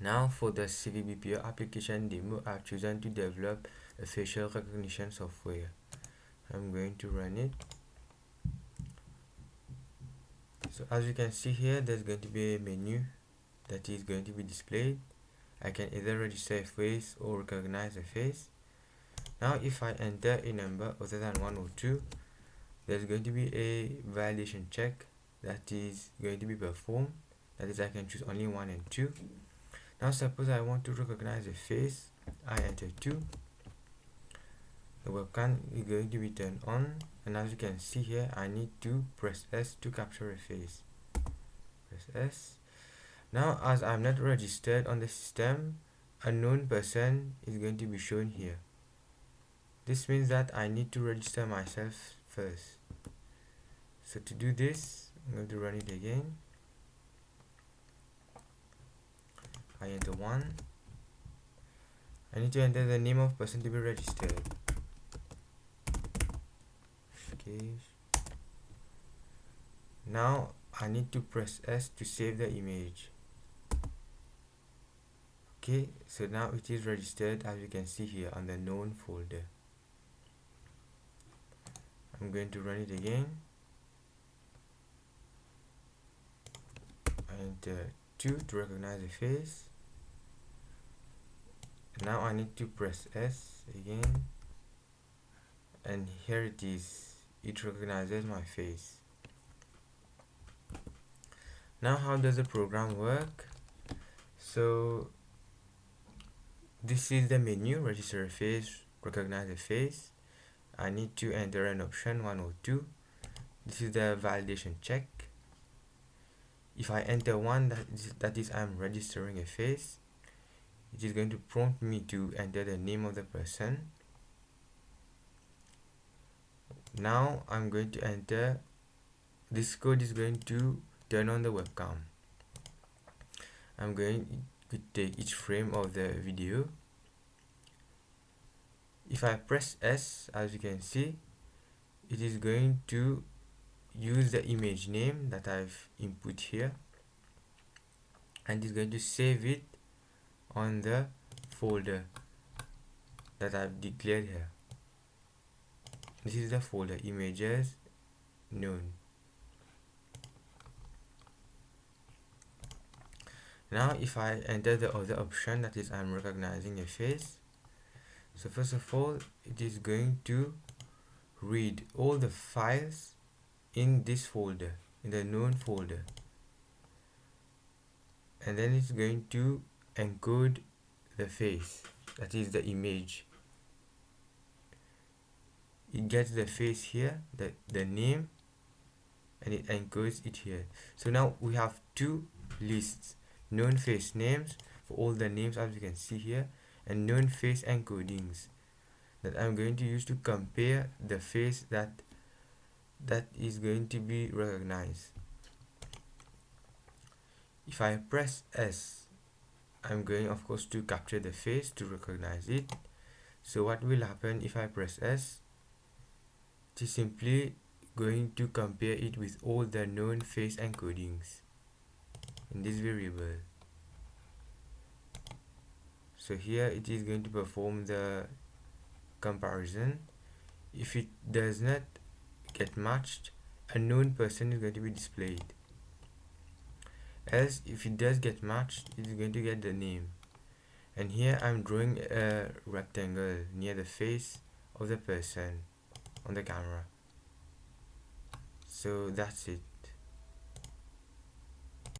Now for the CVBPR application demo, I've chosen to develop a facial recognition software. I'm going to run it. So as you can see here, there's going to be a menu that is going to be displayed. I can either register a face or recognize a face. Now if I enter a number other than 1 or 2, there's going to be a validation check that is going to be performed. That is, I can choose only 1 and 2. Now suppose I want to recognize a face. I enter 2. The webcam is going to be turned on, and as you can see here, I need to press S to capture a face. Press S. Now as I'm not registered on the system, a known person is going to be shown here. This means that I need to register myself first. So to do this, I'm going to run it again. I enter 1. I need to enter the name of person to be registered. Rishikesh. Now I need to press S to save the image. Okay, so now it is registered, as you can see here, on the known folder. I'm going to run it again. I enter 2 to recognize the face. Now I need to press S again, and here it is. It recognizes my face. Now how does the program work? So this is the menu: register a face, recognize a face. I need to enter an option 1 or 2. This is the validation check. If I enter 1, that is I'm registering a face, it is going to prompt me to enter the name of the person. Now I'm going to enter, this code is going to turn on the webcam. I'm going to take each frame of the video. If I press S, as you can see, it is going to use the image name that I've input here, and it's going to save it on the folder that I've declared here. This is the folder images known. Now if I enter the other option, that is I'm recognizing a face, so first of all it is going to read all the files in this folder, in the known folder, and then it's going to encode the face, that is the image. It gets the face here, the name, and it encodes it here. So now we have 2 lists: known face names for all the names, as you can see here, and known face encodings that I'm going to use to compare the face that is going to be recognized. If I press S, I'm going of course to capture the face to recognize it. So what will happen if I press S? It is simply going to compare it with all the known face encodings in this variable. So here it is going to perform the comparison. If it does not get matched, a known person is going to be displayed. Else, if it does get matched, it is going to get the name. And here I'm drawing a rectangle near the face of the person on the camera. So that's it.